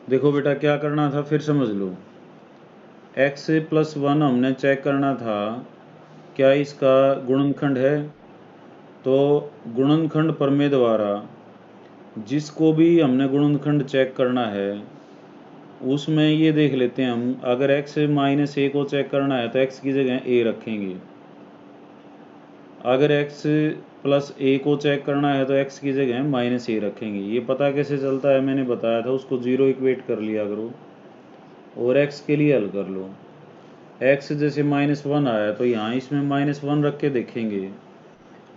देखो बेटा क्या करना था फिर समझ लो। x+1 हमने चेक करना था क्या इसका गुणनखंड है। तो गुणनखंड प्रमेय द्वारा जिसको भी हमने गुणनखंड चेक करना है उसमें ये देख लेते हैं हम, अगर x-a को चेक करना है तो x की जगह a रखेंगे। अगर x+a को चेक करना है तो x की जगह -a रखेंगे। ये पता कैसे चलता है, मैंने बताया था, उसको 0 इक्वेट कर लिया करो और x के लिए हल कर लो। x जैसे -1 आया तो यहाँ इसमें -1 रख के देखेंगे,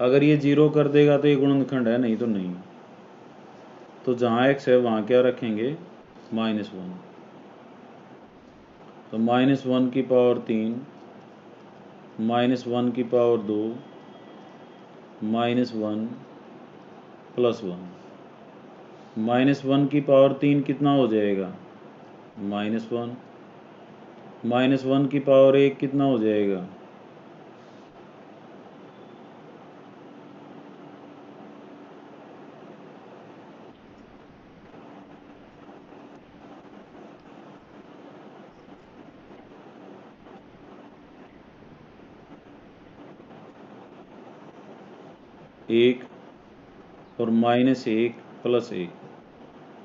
अगर ये 0 कर देगा तो ये गुणनखंड है, नहीं तो नहीं। तो जहाँ x है वहाँ क्या रखेंगे, -1। तो -1 की पावर 3, -1 की पावर 2, -1 +1। -1 की पावर 3 कितना हो जाएगा, -1। -1 की पावर 1 कितना हो जाएगा, 1 और -1 +1।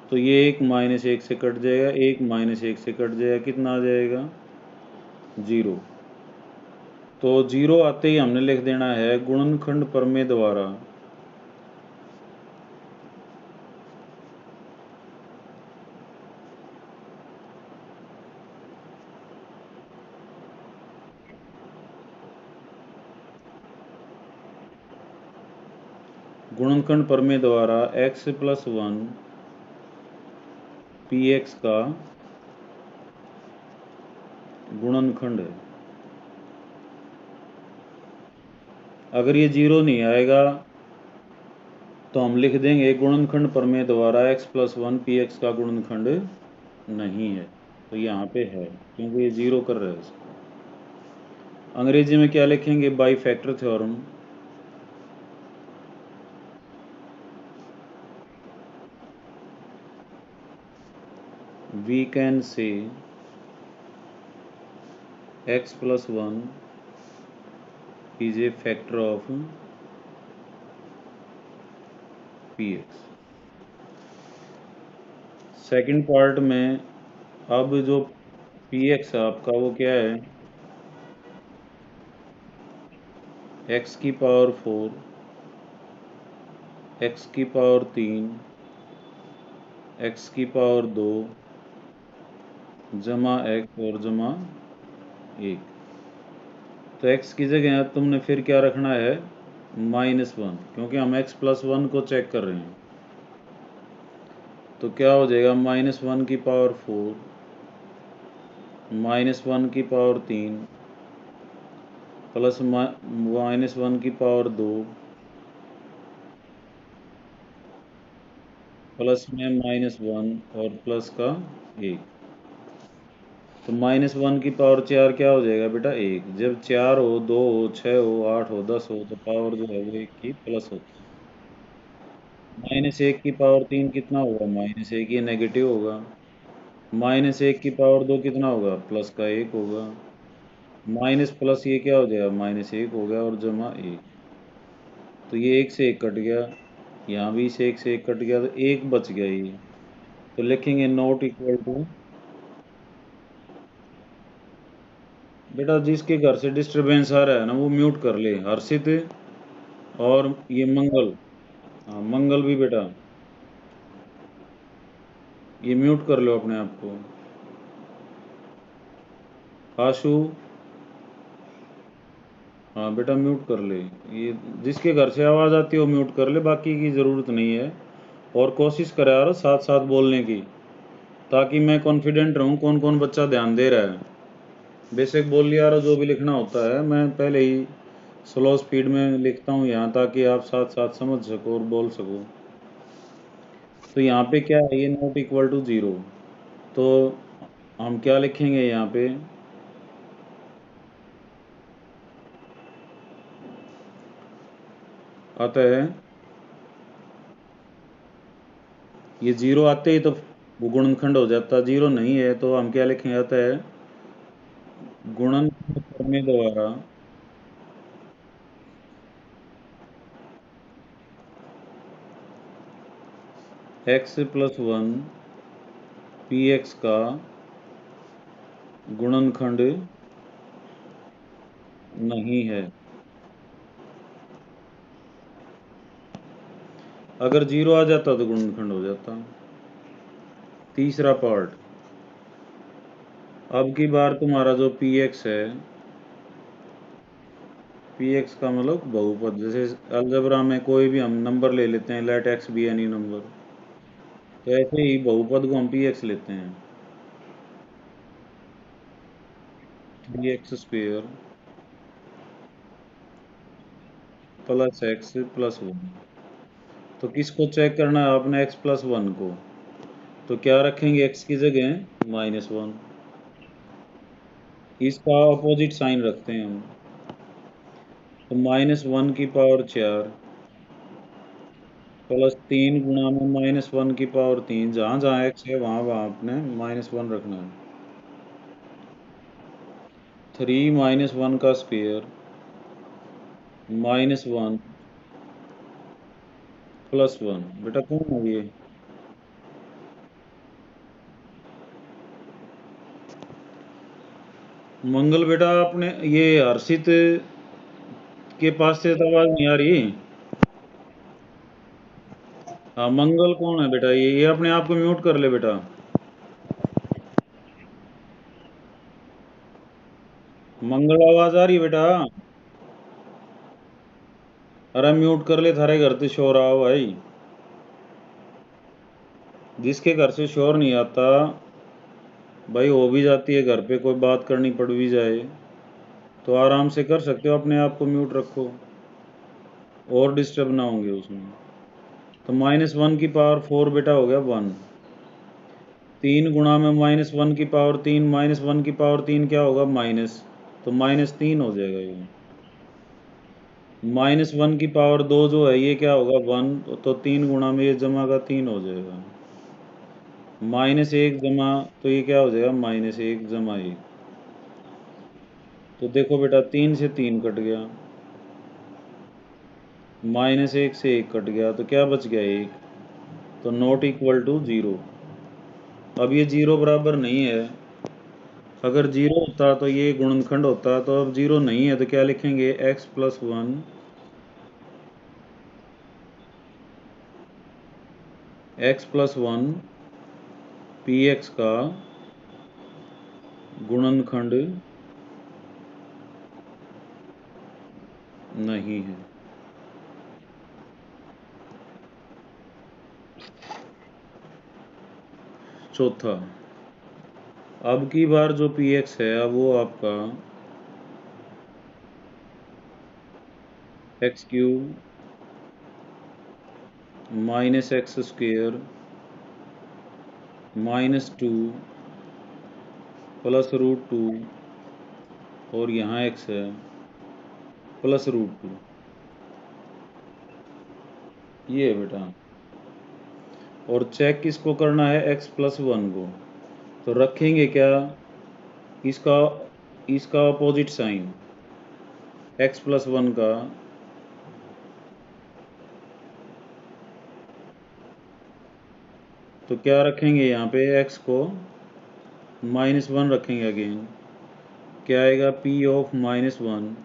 तो ये 1 -1 से कट जाएगा, 1 -1 से कट जाएगा, कितना आ जाएगा, 0। तो 0 आते ही हमने लिख देना है गुणनखंड प्रमेय द्वारा गुणनखंड प्रमेय द्वारा x+1 px का गुणनखंड है। अगर ये 0 नहीं आएगा तो हम लिख देंगे गुणनखंड प्रमेय द्वारा x+1 px का गुणनखंड नहीं है। तो यहाँ पे है क्योंकि ये 0 कर रहा है। अंग्रेजी में क्या लिखेंगे, by factor theorem. We can say x+1 is a factor of px। Second part में अब जो px है आपका वो क्या है, x की पावर 4, x की पावर 3, x की पावर 2 जमा x और जमा 1। तो x की जगह तुमने फिर क्या रखना है, -1, क्योंकि हम x+1 को चेक कर रहे हैं। तो क्या हो जाएगा, -1 की पावर 4, -1 की पावर 3 प्लस -1 की पावर 2 प्लस में -1 और प्लस का 1। तो -1 की पावर 4 क्या हो जाएगा बेटा, 1। जब 4 हो, 2 हो, 6 हो, 8 हो, 10 हो तो पावर जो है वो 1 की प्लस होती है। -1 की पावर 3 कितना होगा, -1, ये नेगेटिव होगा। -1 की पावर 2 कितना होगा, प्लस का 1 होगा। माइनस प्लस ये क्या हो जाएगा, -1 हो गया और जमा 1। तो ये 1 से 1 कट गया, यहाँ भी से 1 से 1 कट गया, तो 1 बच गया ये। तो लिखेंगे नॉट इक्वल टू। बेटा जिसके घर से डिस्टरबेंस आ रहा है ना वो म्यूट कर ले, हर्षित और ये मंगल। हाँ मंगल भी बेटा, ये म्यूट कर लो अपने आप को। आशु, हाँ बेटा म्यूट कर ले। ये जिसके घर से आवाज़ आती है वो म्यूट कर ले, बाकी की ज़रूरत नहीं है। और कोशिश करा यार साथ साथ बोलने की, ताकि मैं कॉन्फिडेंट रहूँ कौन कौन बच्चा ध्यान दे रहा है। बेसिक बोल लिया यार, जो भी लिखना होता है मैं पहले ही स्लो स्पीड में लिखता हूँ यहाँ, ताकि आप साथ साथ समझ सको और बोल सको। तो यहाँ पे क्या है, ये नॉट इक्वल टू 0। तो हम क्या लिखेंगे यहाँ पे, अतः ये 0 आते ही तो वो गुणनखंड हो जाता, जीरो नहीं है तो हम क्या लिखेंगे, आता है गुणन करने द्वारा x+1 px का गुणनखंड नहीं है। अगर जीरो आ जाता तो गुणनखंड हो जाता। तीसरा पार्ट, अब की बार तुम्हारा जो px है, px का मतलब बहुपद, जैसे अलजेब्रा में कोई भी हम नंबर ले लेते हैं, let x be any number, तो ऐसे ही बहुपद को हम px लेते हैं, 3x² प्लस x+1। तो किसको चेक करना है आपने, x+1 को, तो क्या रखेंगे x की जगह -1, इसका अपोजिट साइन रखते हैं हम, तो -1⁴ प्लस 3 गुणा में -1⁴ जहाँ जहाँ x है वहाँ वहाँ आपने -1 रखना है। 3 -1 का स्क्वायर -1 +1, बेटा कौन है ये, मंगल बेटा, आपने ये हर्षित के पास से तो आवाज नहीं आ रही। हाँ, मंगल कौन है बेटा, ये अपने आप को म्यूट कर ले बेटा। मंगल आवाज आ रही है बेटा, अरे म्यूट कर ले, थारे घर से शोर आओ भाई। जिसके घर से शोर नहीं आता भाई, हो भी जाती है घर पे कोई बात करनी पड़ भी जाए तो आराम से कर सकते हो, अपने आप को म्यूट रखो और डिस्टर्ब ना होंगे उसमें। तो -1⁴ बेटा हो गया 1, 3 गुणा में -1⁴, -1⁴ क्या होगा, माइनस, तो -3 हो जाएगा ये। -1⁴ जो है ये क्या होगा, 1, तो 3 गुणा में ये जमा का 3 हो जाएगा, -1 जमा, तो ये क्या हो जाएगा, -1 जमा 1। तो देखो बेटा, 3 से 3 कट गया, -1 से 1 कट गया, तो क्या बच गया 1, तो नॉट इक्वल टू 0। अब ये 0 बराबर नहीं है, अगर 0 होता तो ये गुणनखंड होता, तो अब 0 नहीं है तो क्या लिखेंगे, x+1 px का गुणनखंड नहीं है। चौथा, अब की बार जो px है वो आपका x³ -x² -2 प्लस √2, और यहाँ x है प्लस √2, ये है बेटा। और चेक किसको करना है, x+1 को, तो रखेंगे क्या, इसका इसका अपोजिट साइन x+1 का, तो क्या रखेंगे यहाँ पे, x को -1 रखेंगे अगेन, क्या आएगा, p ऑफ -1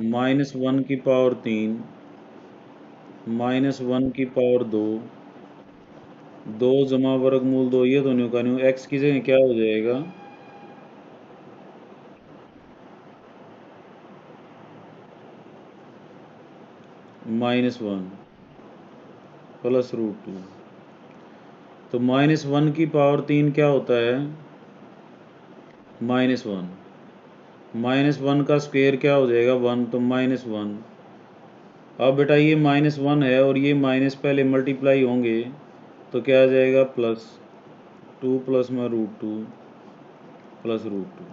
-1⁴, -1⁴ 2 जमा वर्गमूल 2, ये दोनों का न्यू, x की जगह क्या हो जाएगा, -1 प्लस √2। तो -1⁴ क्या होता है, -1, -1 का स्क्वायर क्या हो जाएगा, 1, तो -1। अब बेटा ये -1 है और ये माइनस पहले मल्टीप्लाई होंगे, तो क्या आ जाएगा, +2 प्लस में √2 प्लस √2।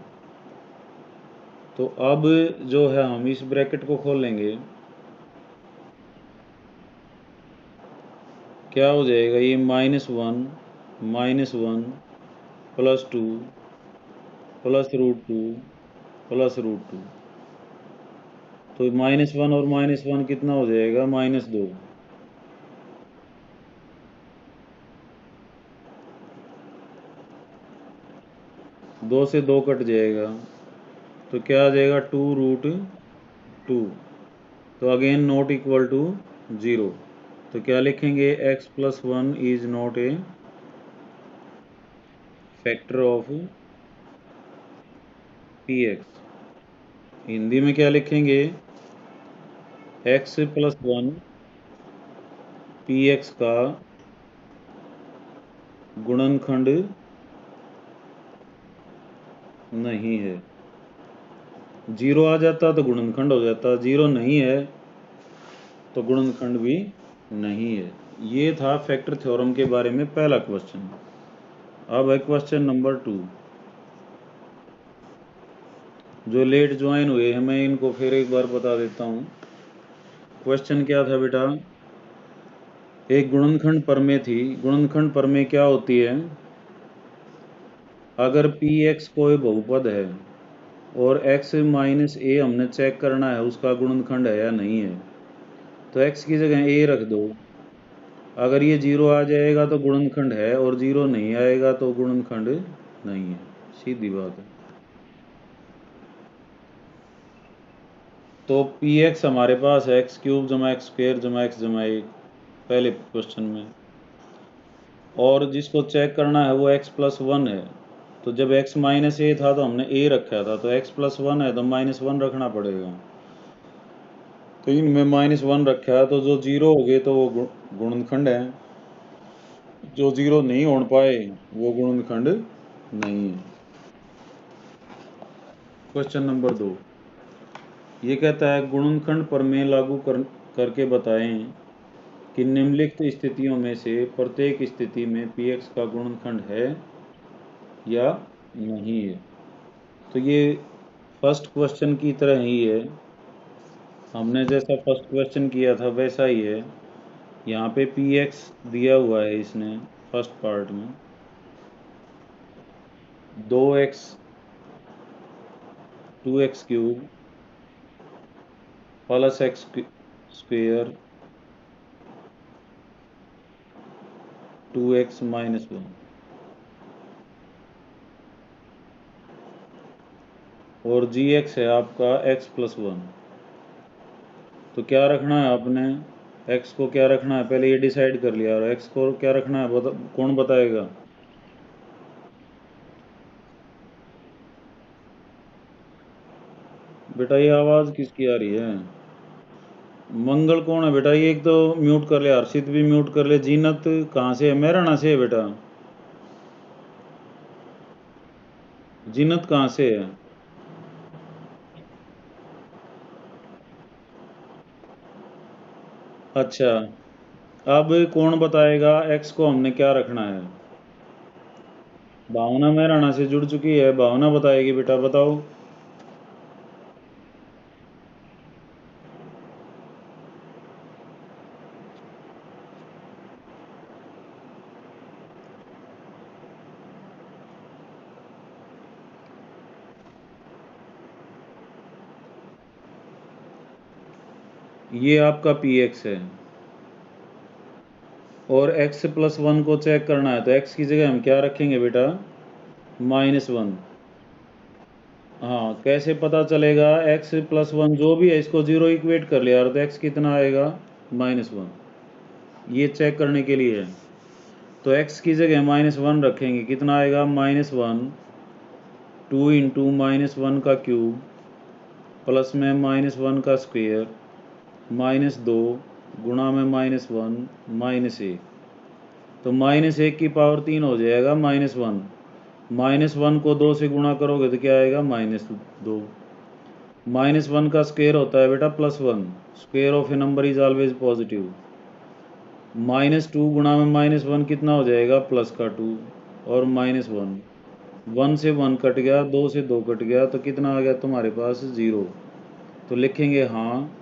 तो अब जो है हम इस ब्रैकेट को खोलेंगे, क्या हो जाएगा, ये -1 -1 +2 +√2 +√2। तो -1 और -1 कितना हो जाएगा? -2। 2 से 2 कट जाएगा तो क्या आ जाएगा? 2√2। तो अगेन नॉट इक्वल टू 0। तो क्या लिखेंगे? x+1 is not a factor of px। Hindi में क्या लिखेंगे? x+1 px का गुणनखंड नहीं है। 0 आ जाता तो गुणनखंड हो जाता, 0 नहीं है तो गुणनखंड भी नहीं है। ये था फैक्टर थ्योरम के बारे में पहला क्वेश्चन। अब है क्वेश्चन नंबर 2। जो लेट ज्वाइन हुए हैं मैं इनको फिर एक बार बता देता हूँ। क्वेश्चन क्या था बेटा? एक गुणनखंड प्रमेय थी। गुणनखंड प्रमेय क्या होती है? अगर px कोई बहुपद है और x माइनस a हमने चेक करना है उसका गुणनखंड है या नहीं है, तो x की जगह a रख दो। अगर ये 0 आ जाएगा तो गुणनखंड है और 0 नहीं आएगा तो गुणनखंड नहीं है। सीधी बात है। तो px हमारे पास है x³ जमा x² जमा x जमा 1 पहले क्वेश्चन में, और जिसको चेक करना है वो x+1 है। तो जब x माइनस a था तो हमने a रखा था, तो x+1 है तो -1 रखना पड़ेगा। तो इनमें -1 रखा है तो जो 0 हो गए तो वो गुणनखंड है, जो 0 नहीं हो पाए वो गुणनखंड नहीं है। क्वेश्चन नंबर 2 ये कहता है गुणनखंड प्रमेय लागू करके बताएं कि निम्नलिखित स्थितियों में से प्रत्येक स्थिति में px का गुणनखंड है या नहीं है। तो ये फर्स्ट क्वेश्चन की तरह ही है। हमने जैसा फर्स्ट क्वेश्चन किया था वैसा ही है। यहाँ पे px दिया हुआ है इसने फर्स्ट पार्ट में 2x 2x³ plus x² 2x - 1 और gx है आपका x+1। तो क्या रखना है आपने? x को क्या रखना है पहले ये डिसाइड कर लिया, और x को क्या रखना है कौन बताएगा? बेटा ये आवाज़ किसकी आ रही है? मंगल कौन है बेटा? ये एक तो म्यूट कर ले, हर्षित भी म्यूट कर ले। जीनत कहाँ से है? मेहराना से है बेटा। जीनत कहाँ से है? अच्छा, अब कौन बताएगा x को हमने क्या रखना है? भावना मेहराना से जुड़ चुकी है, भावना बताएगी बेटा, बताओ। ये आपका px है और x+1 को चेक करना है, तो x की जगह हम क्या रखेंगे बेटा? -1। हाँ, कैसे पता चलेगा? x+1 जो भी है इसको 0 इक्वेट कर लिया, तो x कितना आएगा? -1। ये चेक करने के लिए है। तो x की जगह -1 रखेंगे, कितना आएगा? -1 2 इंटू -1 का क्यूब प्लस में -1 का स्क्वेयर -2 गुणा में -1 -1। तो -1 की पावर 3 हो जाएगा -1। -1 को 2 से गुणा करोगे तो क्या आएगा? -2। -1 का स्क्वेयर होता है बेटा +1। Square of A number is always positive. -2 गुणा में -1 कितना हो जाएगा? +2 और -1। 1 से 1 कट गया, 2 से 2 कट गया, तो कितना आ गया तुम्हारे पास? 0। तो लिखेंगे हाँ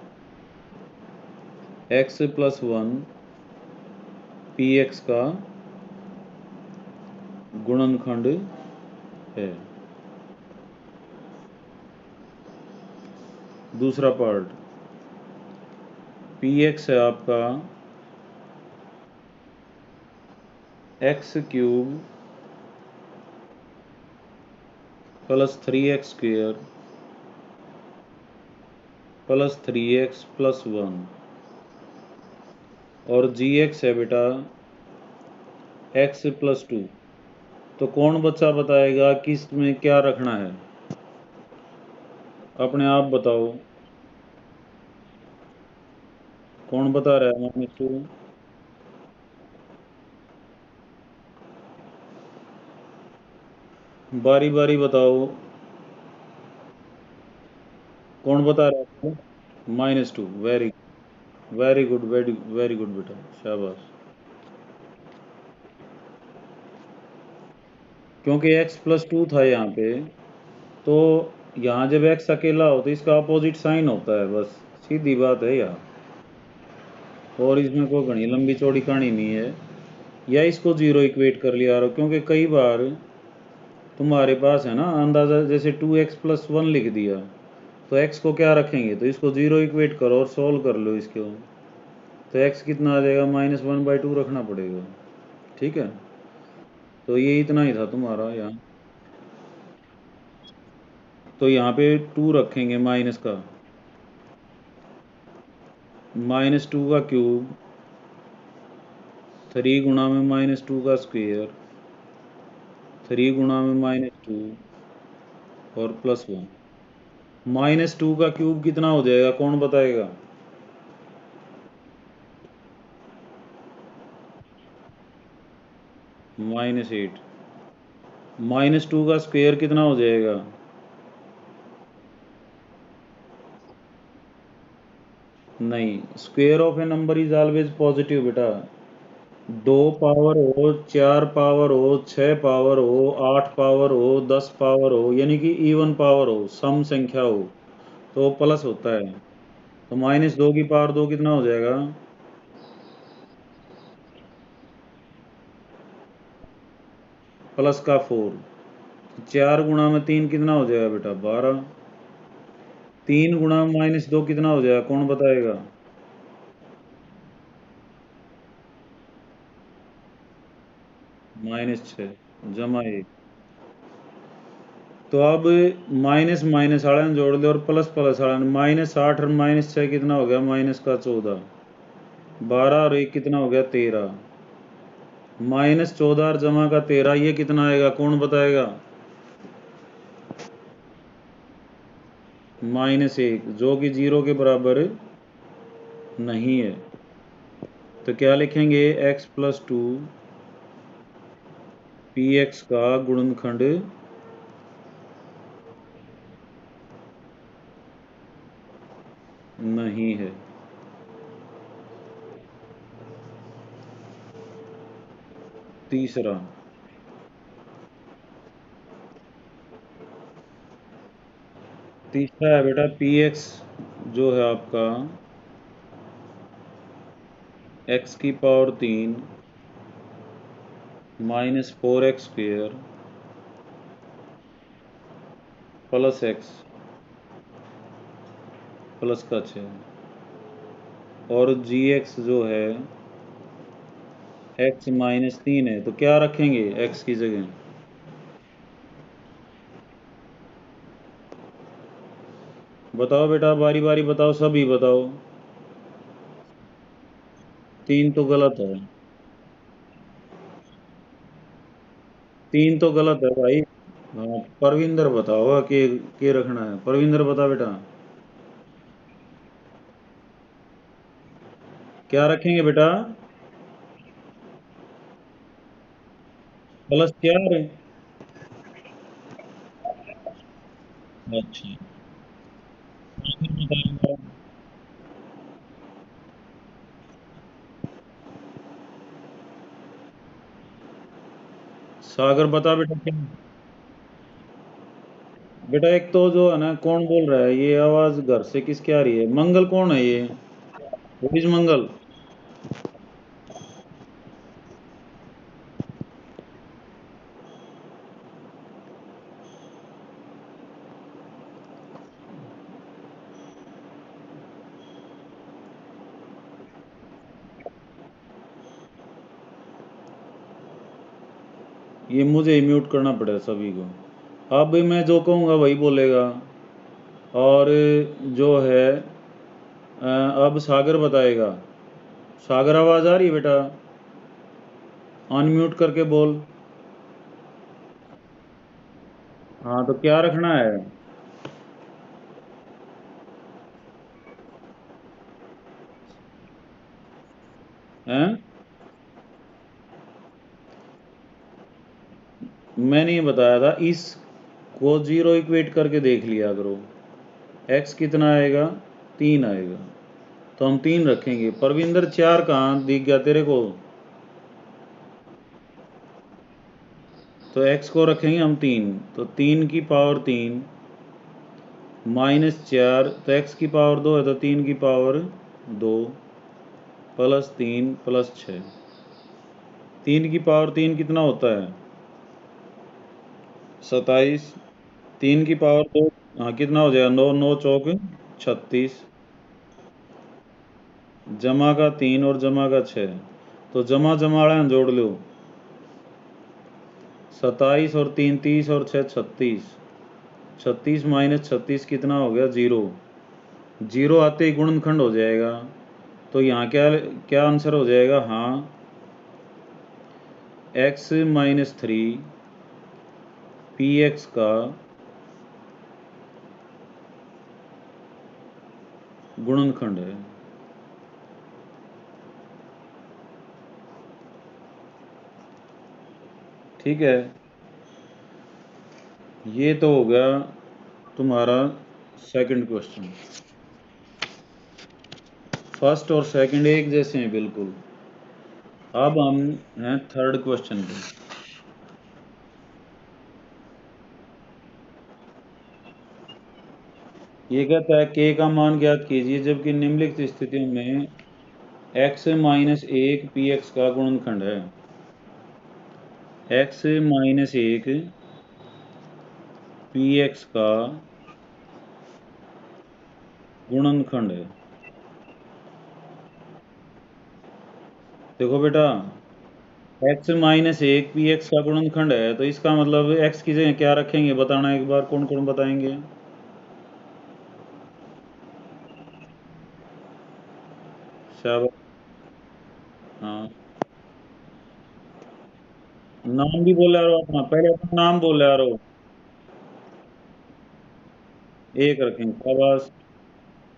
x+1 px का गुणनखंड है। दूसरा पार्ट पी एक्स है आपका x cube plus 3x² plus 3x plus 1 और जी एक्स है बेटा x प्लस 2। तो कौन बच्चा बताएगा किस में क्या रखना है? अपने आप बताओ, कौन बता रहा है -2? बारी बारी बताओ, कौन बता रहा है? -2। Very very good, very very good बेटा, शाबाश। क्योंकि x प्लस 2 था यहाँ पे, तो यहाँ जब x अकेला हो तो इसका अपोजिट साइन होता है, बस सीधी बात है यार। और इसमें कोई घनी लंबी चौड़ी कहानी नहीं है। या इसको जीरो इक्वेट कर लिया, क्योंकि कई बार तुम्हारे पास है ना अंदाज़ा, जैसे 2x+1 लिख दिया, तो x को क्या रखेंगे, तो इसको जीरो इक्वेट करो और सॉल्व कर लो इसको, तो x कितना आ जाएगा, -1/2 रखना पड़ेगा। ठीक है, तो ये इतना ही था तुम्हारा यहाँ। तो यहाँ पे 2 रखेंगे माइनस का, -2 का क्यूब 3 गुणा में -2 का स्क्वेयर 3 गुणा में -2 और प्लस 1। -2 का क्यूब कितना हो जाएगा, कौन बताएगा? -8। -2 का स्क्वेयर कितना हो जाएगा? नहीं, square of A number is always positive बेटा। 2 पावर हो, 4 पावर हो, 6 पावर हो, 8 पावर हो, 10 पावर हो, यानी कि इवन पावर हो, सम संख्या हो, तो प्लस होता है। तो -2 की पावर 2 कितना हो जाएगा? प्लस का 4। 4 गुणा में 3 कितना हो जाएगा बेटा? 12। 3 गुणा में -2 कितना हो जाएगा, कौन बताएगा? -6 जमा 1। तो अब माइनस माइनस वाले में जोड़ दे और प्लस प्लस वाले में, -8 और -6 कितना हो गया? -14। 12 और 1 कितना हो गया? 13। -14 और जमा का 13, ये कितना आएगा, कौन बताएगा? -1, जो कि 0 के बराबर नहीं है। तो क्या लिखेंगे? x प्लस 2 पी एक्स का गुणनखंड नहीं है। तीसरा तीसरा है बेटा पी एक्स जो है आपका x की power 3 -4x² plus x plus का 6। और जी एक्स जो है x -3 है, तो क्या रखेंगे x की जगह? बताओ बेटा, बारी बारी बताओ, सभी बताओ। 3 तो गलत है, 3 तो गलत है भाई। हाँ, परविंदर बताओ के रखना है, परविंदर बता बेटा। क्या रखेंगे बेटा? +4। अच्छा, सागर बता बेटा क्या? बेटा एक तो जो है ना, कौन बोल रहा है ये आवाज, घर से किसकी आ रही है? मंगल कौन है ये? भूपेश मंगल। ये मुझे ही म्यूट करना पड़ेगा सभी को। अब मैं जो कहूँगा वही बोलेगा। और जो है अब सागर बताएगा। सागर आवाज़ आ रही है बेटा? अनम्यूट करके बोल। हाँ तो क्या रखना है? हैं? मैंने ये बताया था, इस को जीरो इक्वेट करके देख लिया करो। एक्स कितना आएगा? 3 आएगा। तो हम 3 रखेंगे। परविंदर 4 कहाँ दिख गया तेरे को? तो एक्स को रखेंगे हम 3, तो 3 की पावर 3 -4, तो एक्स की पावर 2 है तो 3 की पावर 2 प्लस 3 प्लस 6। 3 की पावर 3 कितना होता है? 27। 3 की पावर 2, हाँ कितना हो जाएगा? 9 9 चौक 36। जमा का 3 और जमा का 6, तो जमा जमाड़ा जोड़ लो। 27 और 3 30 और 6 36। 36 माइनस 36 कितना हो गया? 0। 0 आते ही गुणनखंड हो जाएगा। तो यहाँ क्या क्या आंसर हो जाएगा? हाँ, x-3 px का गुणनखंड है। ठीक है, ये तो हो गया तुम्हारा सेकंड क्वेश्चन। फर्स्ट और सेकंड एक जैसे हैं बिल्कुल। अब हम हैं थर्ड क्वेश्चन पे। ये कहता है k का मान ज्ञात कीजिए जबकि निम्नलिखित स्थितियों में x-1 px का गुणनखंड है। x-1 px का गुणनखंड है। देखो बेटा, x-1 px का गुणनखंड है तो इसका मतलब x की जगह क्या रखेंगे? बताना एक बार, कौन कौन बताएंगे? शाबाश। हाँ, नाम भी बोले रहो अपना, पहले अपना नाम बोले रहो। एक रखेंगे, शाबाश।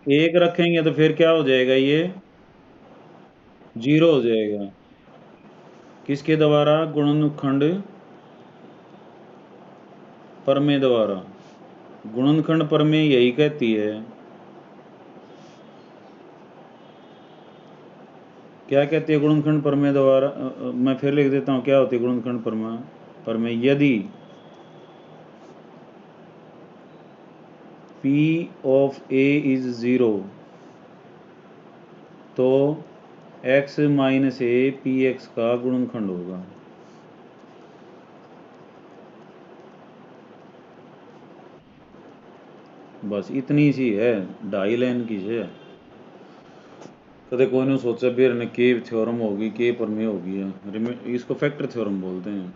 एक रखेंगे तो फिर क्या हो जाएगा? ये 0 हो जाएगा। किसके द्वारा? गुणनखंड प्रमेय द्वारा। गुणनखंड प्रमेय यही कहती है, क्या कहती है गुणनखंड प्रमेय द्वारा? मैं फिर लिख देता हूँ क्या होती है गुणनखंड प्रमेय। प्रमेय यदि P of A is 0 तो x-a px का गुणनखंड होगा। बस इतनी सी है, 2.5 लाइन की है। कदे कोई ने सोचा फिर ने के थ्योरम होगी, के प्रमेय होगी है, इसको फैक्टर थ्योरम बोलते हैं।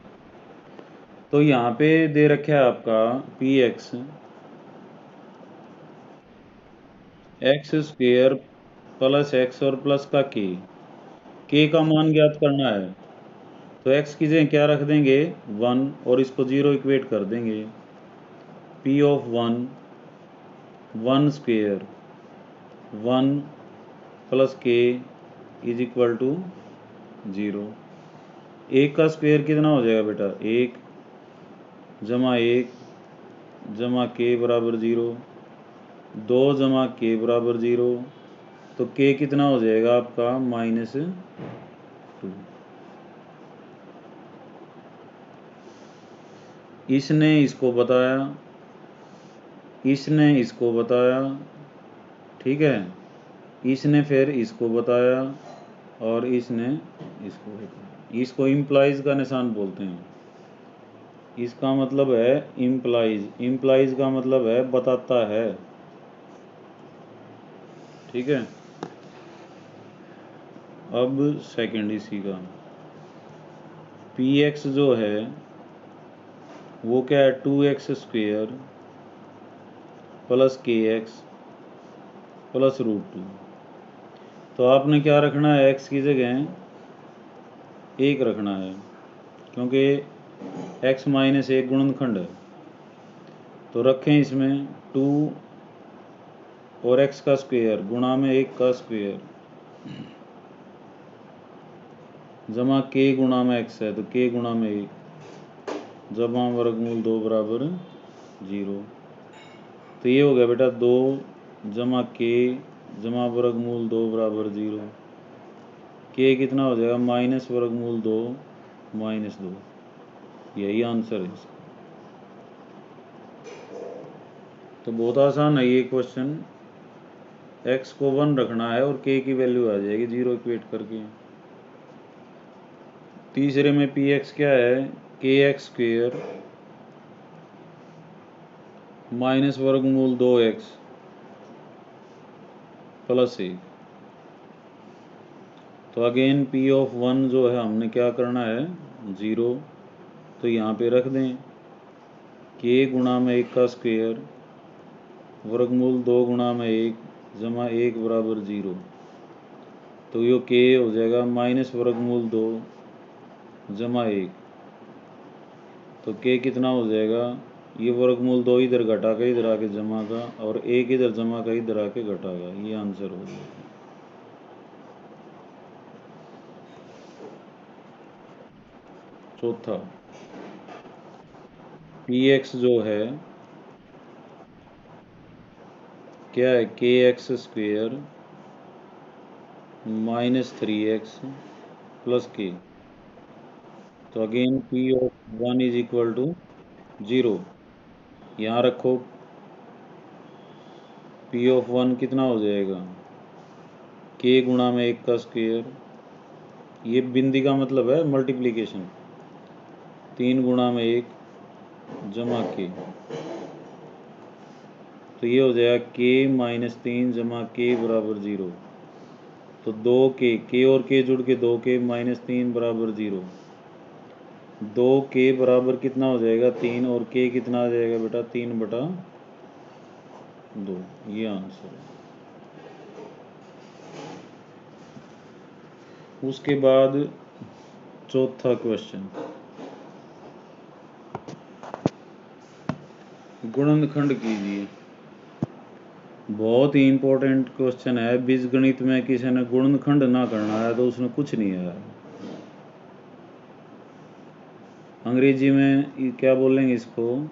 तो यहाँ पे दे रखा है आपका P x square plus x और प्लस का के का मान ज्ञात करना है। तो एक्स की जगह क्या रख देंगे? 1, और इसको 0 इक्वेट कर देंगे। पी ऑफ 1 स्क्वेयर 1 प्लस के इज इक्वल टू 0। एक का स्क्वेयर कितना हो जाएगा बेटा? 1 जमा 1 जमा के बराबर 0, 2 जमा के बराबर 0, तो के कितना हो जाएगा आपका? -2। इसने इसको बताया, इसने इसको बताया, ठीक है, इसने फिर इसको बताया और इसने इसको बताया। इसको इम्प्लाइज का निशान बोलते हैं। इसका मतलब है इम्प्लाइज, इम्प्लाइज का मतलब है बताता है। ठीक है, अब सेकंड इसी का पी एक्स जो है वो क्या है 2x² प्लस kx प्लस √2। तो आपने क्या रखना है, x की जगह 1 रखना है, क्योंकि x माइनस 1 गुणनखंड है। तो रखें इसमें 2 और x का स्क्वायर गुणा में 1 का स्क्वायर जमा k गुणा में x है तो k गुणा में 1 जमा वर्गमूल 2 बराबर 0। तो ये हो गया बेटा 2 जमा k जमा वर्गमूल 2 बराबर 0। k कितना हो जाएगा माइनस वर्गमूल 2 माइनस 2। यही आंसर है इसका। तो बहुत आसान है ये क्वेश्चन। x को 1 रखना है और k की वैल्यू आ जाएगी 0 इक्वेट करके। तीसरे में px क्या है kx² माइनस वर्गमूल 2x प्लस 1। तो अगेन p(1) जो है हमने क्या करना है 0, तो यहाँ पे रख दें k गुणा में 1 का स्क्वायर वर्गमूल 2 गुणा में 1 जमा 1 बराबर 0। तो यो k हो जाएगा माइनस वर्गमूल 2 जमा 1। तो k कितना हो जाएगा, ये वर्गमूल 2 इधर घटा के इधर आके जमा का और 1 इधर जमा का इधर आके घटा का, ये आंसर हो जाएगा। चौथा px जो है क्या है kx² minus 3x plus k। तो again p(1) is equal to 0। यहाँ रखो p(1) कितना हो जाएगा k गुणा में 1 का स्क्वायर, ये बिंदी का मतलब है मल्टीप्लिकेशन, 3 गुणा में 1 जमा k। तो ये हो जाएगा k माइनस 3 जमा k बराबर 0। तो 2k और k जुड़ के 2k माइनस 3 बराबर 0। 2k बराबर कितना हो जाएगा 3 और k कितना आ जाएगा बेटा 3/2। ये आंसर है। उसके बाद चौथा क्वेश्चन गुणनखंड कीजिए। बहुत ही इंपॉर्टेंट क्वेश्चन है। बीजगणित में किसी ने गुणनखंड ना करना है तो उसने कुछ नहीं आया। अंग्रेजी में क्या बोलेंगे इसको,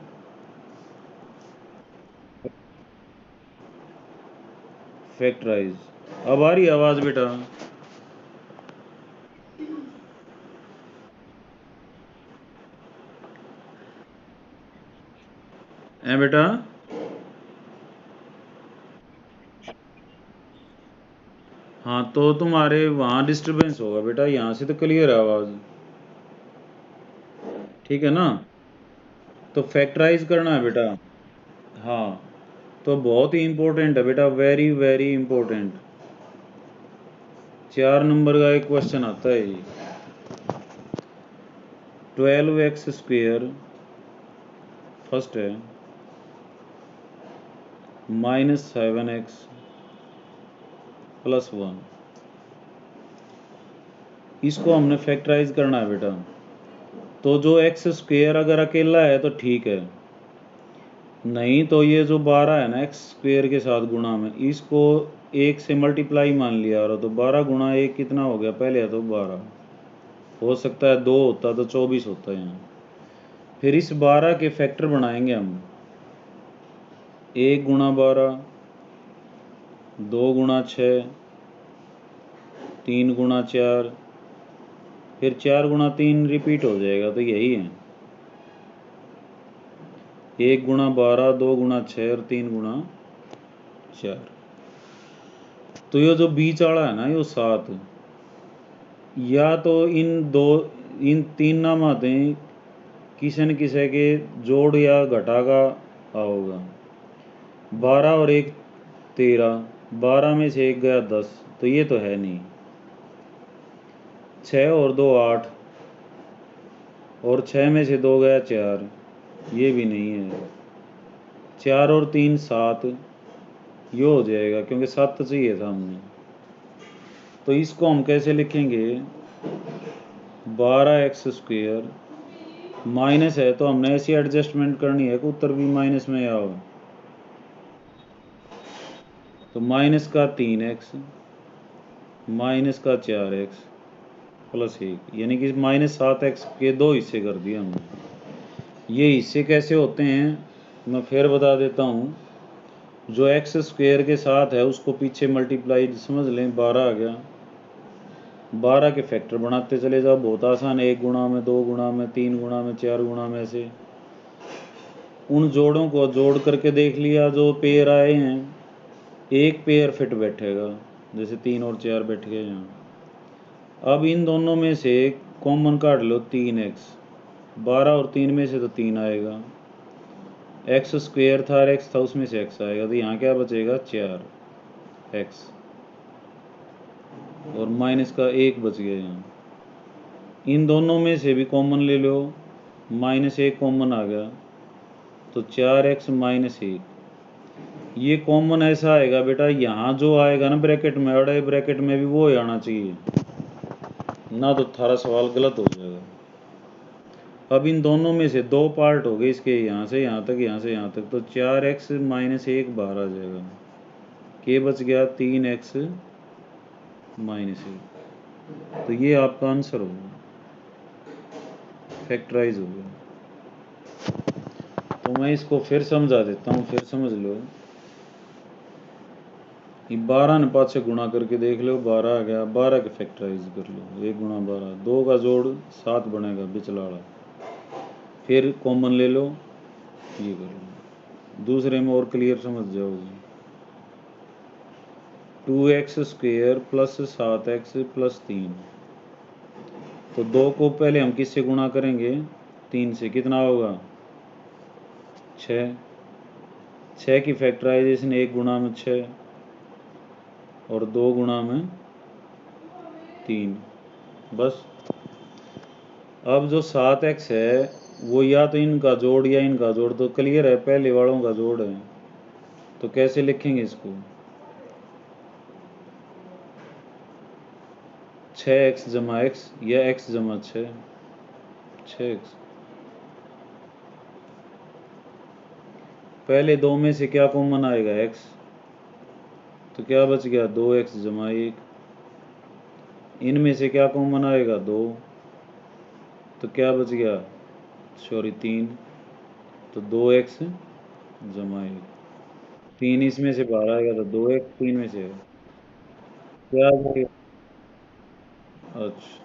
फैक्टराइज। अब आ रही आवाज बेटा? है बेटा? हाँ तो तुम्हारे वहाँ डिस्टरबेंस होगा बेटा, यहाँ से तो क्लियर है आवाज, ठीक है ना? तो फैक्टराइज करना है बेटा। हाँ तो बहुत ही इंपॉर्टेंट है बेटा, वेरी वेरी इंपॉर्टेंट। 4 नंबर का एक क्वेश्चन आता है ये। 12x² फर्स्ट है माइनस 7x प्लस 1। इसको हमने फैक्टराइज करना है बेटा। तो जो x² अगर अकेला है तो ठीक है, नहीं तो ये जो 12 है ना x² के साथ गुणा में, इसको 1 से मल्टीप्लाई मान लिया और तो 12 गुणा 1 कितना हो गया, पहले तो 12 हो सकता है 2 होता तो 24 होता है यहाँ। फिर इस 12 के फैक्टर बनाएंगे हम, 1 गुणा 12, 2 गुणा 6, 3 गुणा 4, फिर 4 गुणा 3 रिपीट हो जाएगा, तो यही है 1 गुणा 12, 2 गुणा 6 और 3 गुणा 4। तो ये जो बीच वाला है ना ये 7, या तो इन तीन नाम आते हैं किसी न किसी के जोड़ या घटा का आओगा। 12 और 1 13, 12 में से 1 गया 10, तो ये तो है नहीं। 6 और 2 8 और 6 में से 2 गया 4, ये भी नहीं है। 4 और 3 7, ये हो जाएगा क्योंकि 7 तो चाहिए था हमने। तो इसको हम कैसे लिखेंगे, 12x², माइनस है तो हमने ऐसी एडजस्टमेंट करनी है कि उत्तर भी माइनस में आओ। तो माइनस का 3x माइनस का 4x प्लस 1, यानी कि -7x के 2 हिस्से कर दिए हमने। ये हिस्से कैसे होते हैं मैं फिर बता देता हूँ। जो x² के साथ है उसको पीछे मल्टीप्लाई समझ लें, 12 आ गया। 12 के फैक्टर बनाते चले जाओ, बहुत आसान है। 1 गुणा में, 2 गुणा में, 3 गुणा में, 4 गुणा में से उन जोड़ों को जोड़ करके देख लिया, जो पेयर आए हैं एक पेयर फिट बैठेगा, जैसे 3 और 4 बैठ गए यहाँ। अब इन दोनों में से कॉमन काट लो 3x, 12 और 3 में से तो 3 आएगा, x² था और x था उसमें से x आएगा, तो यहाँ क्या बचेगा 4x और माइनस का 1 बच गया यहाँ। इन दोनों में से भी कॉमन ले लो, -1 कॉमन आ गया तो 4x -1। ये कॉमन ऐसा आएगा बेटा, यहाँ जो आएगा ना ब्रैकेट में, अड़े ब्रैकेट में भी वो ही आना चाहिए, ना तो थारा सवाल गलत हो जाएगा। अब इन दोनों में से 2 पार्ट हो गए इसके, यहाँ से यहाँ तक, यहाँ से यहाँ तक, तो 4x -1 बाहर आ जाएगा, के बच गया 3x -1। तो ये आपका आंसर होगा, फैक्टराइज हो गया। तो मैं इसको फिर समझा देता हूँ, फिर समझ लो। 12 ने 5 से गुणा करके देख लो, 12 आ गया, 12 के फैक्टराइज कर लो, 1 गुणा 12, 2 का जोड़ 7 बनेगा बिचलाड़ा, फिर कॉमन ले लो, ये कर लो, दूसरे में और क्लियर समझ जाओगे। 2x² प्लस 7x प्लस 3, तो 2 को पहले हम किससे गुणा करेंगे, 3 से, कितना होगा 6। 6 की फैक्टराइजेशन 1 गुणा में 6 और 2 गुणा में 3, बस। अब जो 7x है वो या तो इनका जोड़ या इनका जोड़, तो क्लियर है पहले वालों का जोड़ है, तो कैसे लिखेंगे इसको, 6x जमा x या x जमा 6x। पहले 2 में से क्या कॉमन आएगा x, तो क्या बच गया 2x जमा 1। इनमें से क्या कॉमन आएगा 2, तो क्या बच गया 3, तो 2x जमा 1। 3 इसमें से बाहर आएगा तो 2x 3 में से है, क्या बचेगा, अच्छा।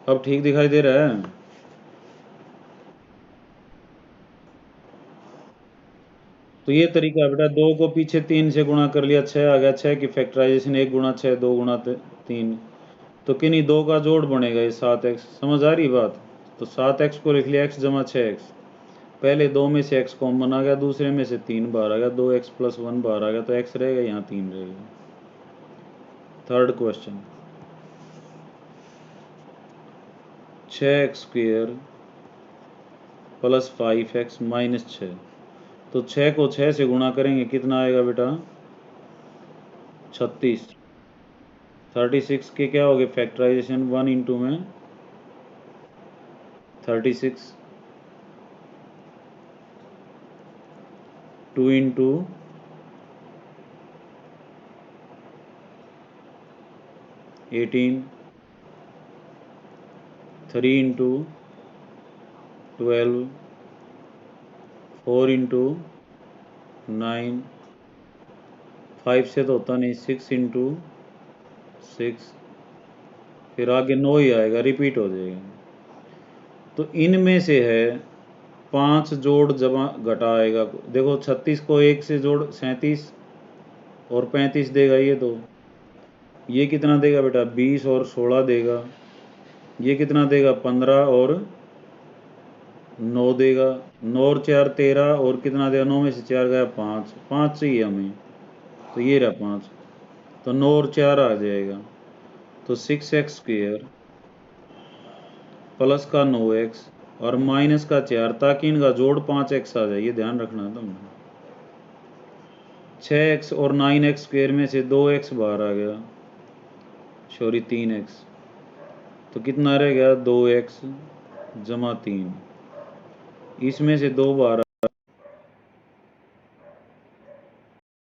अब ठीक दिखाई दे रहा है। तो ये तरीका है बेटा, 2 को पीछे 3 से गुणा कर लिया, 6 आ गया, 6 की फैक्टराइजेशन 1 गुणा 6, 2 गुणा 3, तो किन्हीं 2 का जोड़ बनेगा ये 7x, समझ आ रही बात। तो 7x को लिख लिया x जमा 6x, पहले 2 में से x कॉमन आ गया, दूसरे में से 3 बाहर आ गया, 2x प्लस 1 बाहर आ गया, तो x रहेगा यहाँ 3 रहेगा। Third question, 6x² plus 5x minus 6, तो 6 को 6 से गुणा करेंगे, कितना आएगा बेटा 36। 36 के क्या हो गए फैक्टराइजेशन, 1 इंटू में 36, 2 इंटू 18, 3 इंटू 12, 4 इंटू 9, 5 से तो होता नहीं, 6 इंटू 6, फिर आगे 9 ही आएगा, रिपीट हो जाएगा। तो इनमें से है 5 जोड़ जमा घटा आएगा, देखो 36 को 1 से जोड़ 37 और 35 देगा ये, तो ये कितना देगा बेटा 20 और 16 देगा, ये कितना देगा 15 और 9 देगा, 9 और 4 13 और कितना देगा, 9 में से 4 गया 5 चाहिए हमें, तो ये रहा 5, तो 9 और 4 आ जाएगा। तो 6x² प्लस का 9x और माइनस का 4, ताकि इनका जोड़ 5x आ जाए, ये ध्यान रखना तुमने। 6x और 9x² में से 2x बाहर आ गया, सॉरी 3x, तो कितना रह गया 2x जमा 3, इसमें से 2 बाहर